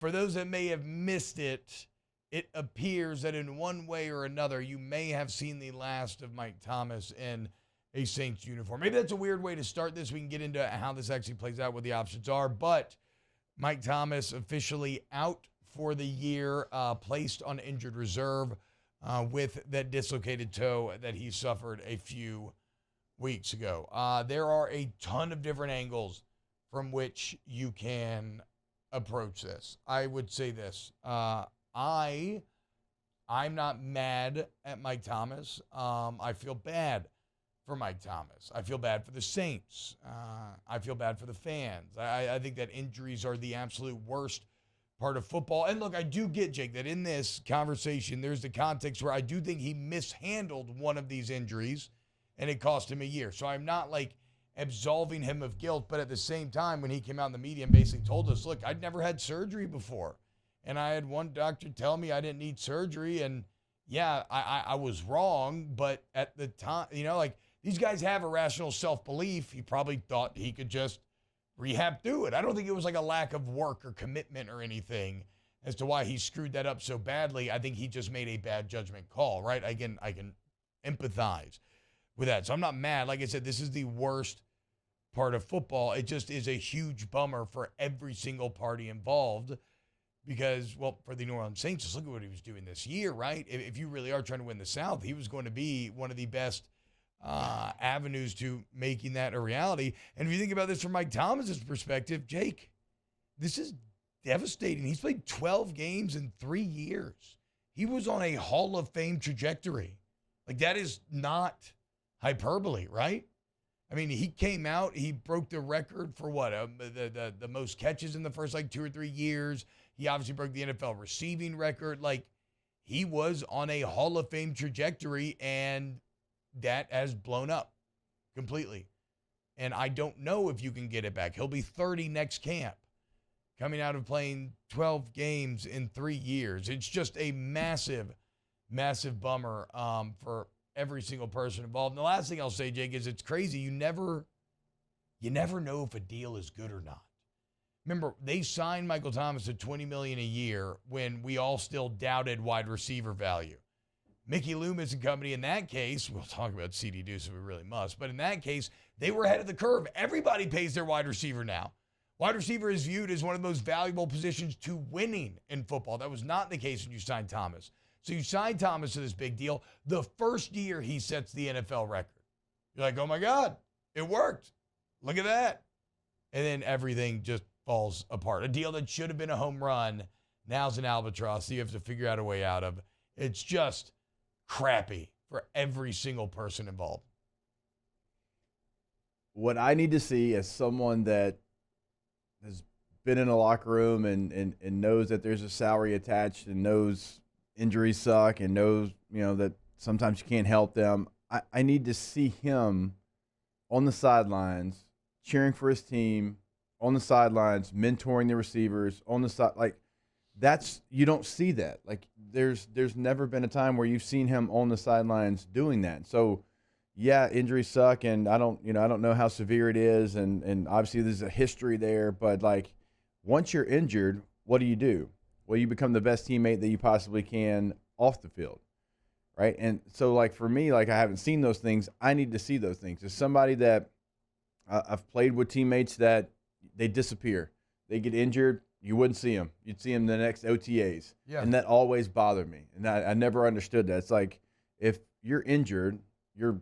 for those that may have missed it, it appears that in one way or another, you may have seen the last of Mike Thomas in a Saints uniform. Maybe that's a weird way to start this. We can get into how this actually plays out, what the options are. But Mike Thomas officially out for the year, placed on injured reserve with that dislocated toe that he suffered a few weeks ago. There are a ton of different angles from which you can approach this. I would say this. I'm not mad at Mike Thomas. I feel bad for Mike Thomas. I feel bad for the Saints. I feel bad for the fans. I think that injuries are the absolute worst part of football. And look, I do get, Jake, that in this conversation, there's the context where I do think he mishandled one of these injuries and it cost him a year. So I'm not like absolving him of guilt, but at the same time, when he came out in the media and basically told us, look, I'd never had surgery before. And I had one doctor tell me I didn't need surgery. And yeah, I was wrong. But at the time, like these guys have a rational self-belief. He probably thought he could just rehab through it. I don't think it was like a lack of work or commitment or anything as to why he screwed that up so badly. I think he just made a bad judgment call, right? I can empathize with that. So I'm not mad. Like I said, this is the worst part of football. It just is a huge bummer for every single party involved because, well, for the New Orleans Saints, just look at what he was doing this year, right? If you really are trying to win the South, he was going to be one of the best avenues to making that a reality. And if you think about this from Mike Thomas's perspective, Jake, this is devastating. He's played 12 games in 3 years. He was on a Hall of Fame trajectory. Like, that is not hyperbole, right? I mean, he came out, he broke the record for what? The most catches in the first, 2 or 3 years. He obviously broke the NFL receiving record. Like, he was on a Hall of Fame trajectory, and that has blown up completely. And I don't know if you can get it back. He'll be 30 next camp, coming out of playing 12 games in 3 years. It's just a massive, massive bummer for every single person involved. And the last thing I'll say, Jake, is it's crazy. You never know if a deal is good or not. Remember, they signed Michael Thomas at $20 million a year when we all still doubted wide receiver value. Mickey Loomis and company, in that case, we'll talk about CD Deuce if we really must, but in that case, they were ahead of the curve. Everybody pays their wide receiver now. Wide receiver is viewed as one of the most valuable positions to winning in football. That was not the case when you signed Thomas. So you signed Thomas to this big deal. The first year he sets the NFL record. You're like, oh my God, it worked. Look at that. And then everything just falls apart. A deal that should have been a home run, now's an albatross that you have to figure out a way out of. It's just crappy for every single person involved. What I need to see as someone that has been in a locker room and knows that there's a salary attached and knows injuries suck and knows, that sometimes you can't help them. I need to see him on the sidelines cheering for his team, on the sidelines mentoring the receivers, on the side. Like, that's, you don't see that. Like, there's never been a time where you've seen him on the sidelines doing that. So yeah, injuries suck, and I don't know how severe it is, and obviously there's a history there, but like, once you're injured, what do? Well, you become the best teammate that you possibly can off the field, right? And so, like, for me, like, I haven't seen those things. I need to see those things. As somebody that I've played with teammates that they disappear, they get injured, you wouldn't see them. You'd see them the next OTAs, and that always bothered me, and I never understood that. It's like, if you're injured, you're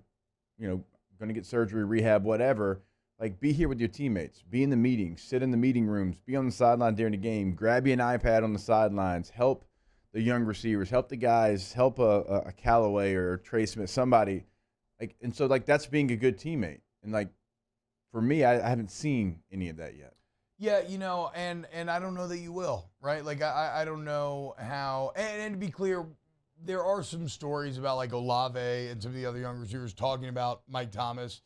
going to get surgery, rehab, whatever. Like, be here with your teammates. Be in the meetings. Sit in the meeting rooms. Be on the sideline during the game. Grab you an iPad on the sidelines. Help the young receivers. Help the guys. Help a Callaway or a Trey Smith, somebody. Like, and so, like, that's being a good teammate. And, like, for me, I haven't seen any of that yet. Yeah, and I don't know that you will, right? Like, I don't know how. And to be clear, there are some stories about, like, Olave and some of the other young receivers talking about Mike Thomas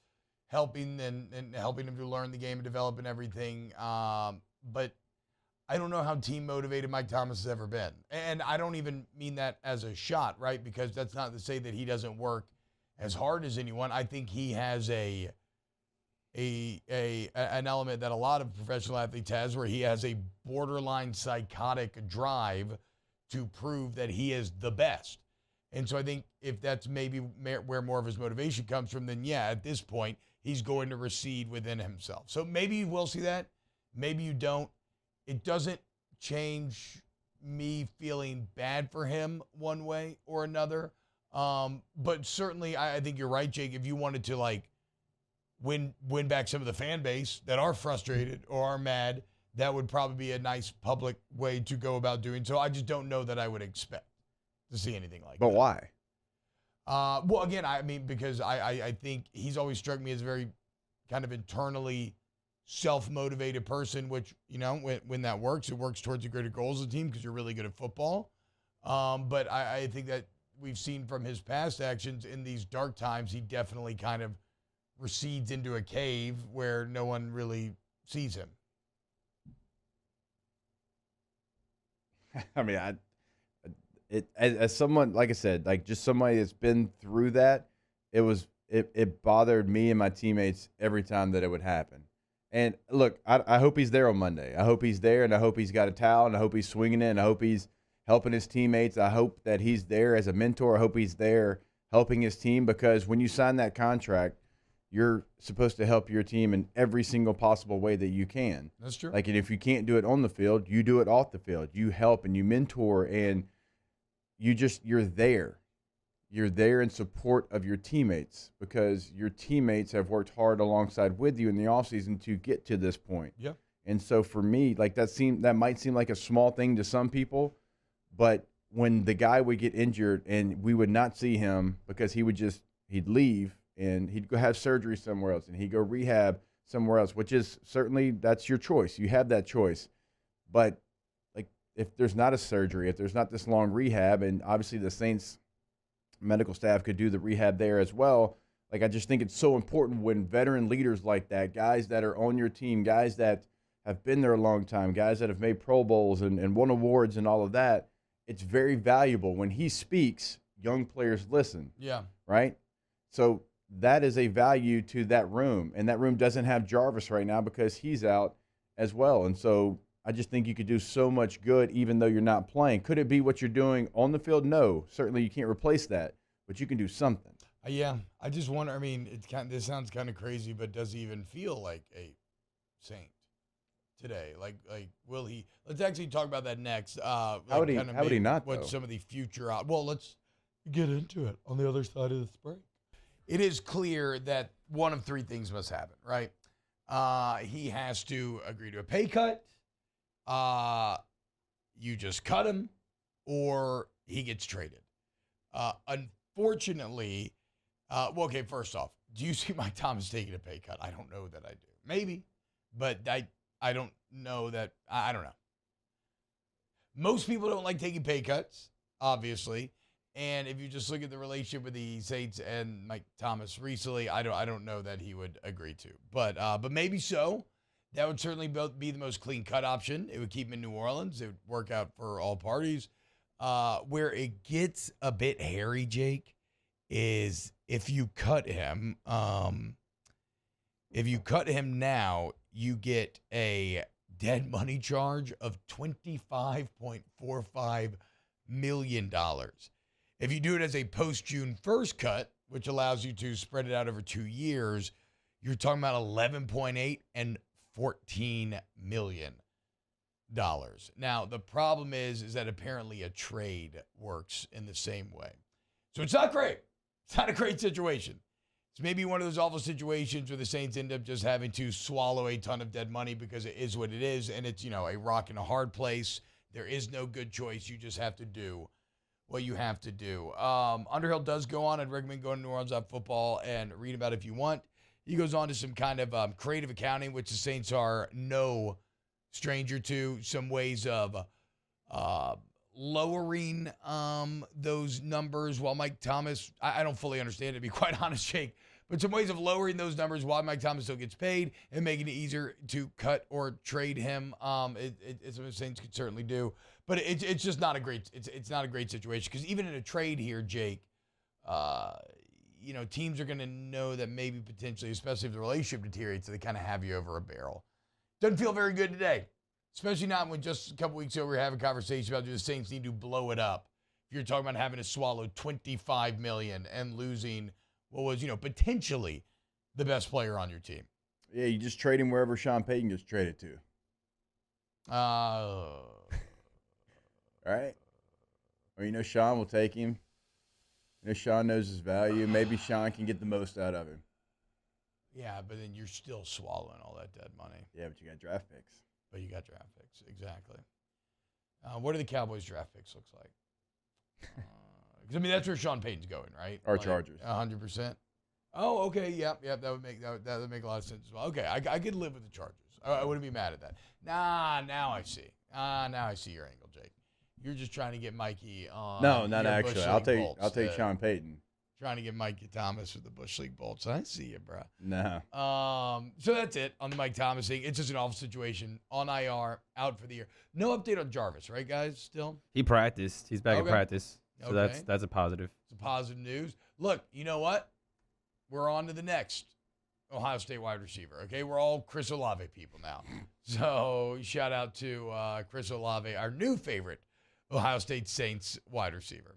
helping and helping him to learn the game and develop and everything. But I don't know how team motivated Mike Thomas has ever been. And I don't even mean that as a shot, right? Because that's not to say that he doesn't work as hard as anyone. I think he has a an element that a lot of professional athletes has, where he has a borderline psychotic drive to prove that he is the best. And so I think if that's maybe where more of his motivation comes from, then yeah, at this point, he's going to recede within himself. So maybe you will see that. Maybe you don't. It doesn't change me feeling bad for him one way or another. But certainly, I think you're right, Jake. If you wanted to like win back some of the fan base that are frustrated or are mad, that would probably be a nice public way to go about doing so. I just don't know that I would expect to see anything like that. But why? Well, again, I mean, because I think he's always struck me as a very kind of internally self-motivated person, which, you know, when that works, it works towards the greater goals of the team because you're really good at football. But I think that we've seen from his past actions in these dark times, he definitely kind of recedes into a cave where no one really sees him. I mean, as someone, like I said, like just somebody that's been through that, it bothered me and my teammates every time that it would happen. And look, I hope he's there on Monday. I hope he's there, and I hope he's got a towel, and I hope he's swinging it, and I hope he's helping his teammates. I hope that he's there as a mentor. I hope he's there helping his team, because when you sign that contract, you're supposed to help your team in every single possible way that you can. That's true. Like, and if you can't do it on the field, you do it off the field. You help and you mentor, and you're there. You're there in support of your teammates, because your teammates have worked hard alongside with you in the offseason to get to this point. Yeah. And so for me, like that might seem like a small thing to some people, but when the guy would get injured and we would not see him because he'd leave and he'd go have surgery somewhere else and he'd go rehab somewhere else, which is certainly, that's your choice. You have that choice. But like, if there's not a surgery, if there's not this long rehab, and obviously the Saints medical staff could do the rehab there as well. Like, I just think it's so important when veteran leaders like that, guys that are on your team, guys that have been there a long time, guys that have made Pro Bowls and won awards and all of that, it's very valuable. When he speaks, young players listen. Yeah. Right? So that is a value to that room. And that room doesn't have Jarvis right now because he's out as well. And so I just think you could do so much good even though you're not playing. Could it be what you're doing on the field? No. Certainly you can't replace that, but you can do something. Yeah. I just wonder, I mean, this sounds kind of crazy, but does he even feel like a Saint today? Like will he? Let's actually talk about that next. How would he not, what though? some of the future well, let's get into it on the other side of this break. It is clear that one of three things must happen, right? He has to agree to a pay cut. You just cut him, or he gets traded. Unfortunately, well, okay, first off, do you see Mike Thomas taking a pay cut? I don't know that I do. Maybe, but I don't know that. I don't know. Most people don't like taking pay cuts, obviously. And if you just look at the relationship with the Saints and Mike Thomas recently, I don't know that he would agree to. But maybe so. That would certainly be the most clean-cut option. It would keep him in New Orleans. It would work out for all parties. Where it gets a bit hairy, Jake, is if you cut him. If you cut him now, you get a dead money charge of $25.45 million. If you do it as a post-June 1st cut, which allows you to spread it out over 2 years, you're talking about 11.8 and $14 million. Now, the problem is that apparently a trade works in the same way. So it's not great. It's not a great situation. It's maybe one of those awful situations where the Saints end up just having to swallow a ton of dead money because it is what it is, and it's, a rock and a hard place. There is no good choice. You just have to do what you have to do. Underhill does go on. I'd recommend going to NewOrleans.football and read about it if you want. He goes on to some kind of creative accounting, which the Saints are no stranger to, some ways of lowering those numbers while Mike Thomas, I don't fully understand it, to be quite honest, Jake, but some ways of lowering those numbers while Mike Thomas still gets paid and making it easier to cut or trade him. It's what the Saints could certainly do, but it's just not a great, it's not a great situation, because even in a trade here, Jake, teams are going to know that maybe potentially, especially if the relationship deteriorates, they kind of have you over a barrel. Doesn't feel very good today, especially not when just a couple weeks ago we were having a conversation about do the Saints need to blow it up. If you're talking about having to swallow $25 million and losing what was, potentially the best player on your team. Yeah, you just trade him wherever Sean Payton gets traded to. Right? Or Sean will take him. Sean knows his value. Maybe Sean can get the most out of him. Yeah, but then you're still swallowing all that dead money. Yeah, but you got draft picks. But you got draft picks, exactly. What do the Cowboys' draft picks look like? Because that's where Sean Payton's going, right? Our Chargers. 100%. Oh, okay, yep. That would make a lot of sense as well. Okay, I could live with the Chargers. I wouldn't be mad at that. Now I see. Now I see your angle, Jake. You're just trying to get Mikey on. No, not actually. I'll take Bolts. Sean Payton. Trying to get Mikey Thomas with the Bush League Bolts. I see you, bro. No. So that's it on the Mike Thomas thing. It's just an awful situation. On IR, out for the year. No update on Jarvis, right, guys? Still. He practiced. He's back in practice. So Okay. that's a positive. It's a positive news. Look, you know what? We're on to the next Ohio State wide receiver. Okay, we're all Chris Olave people now. So shout out to Chris Olave, our new favorite Ohio State Saints wide receiver.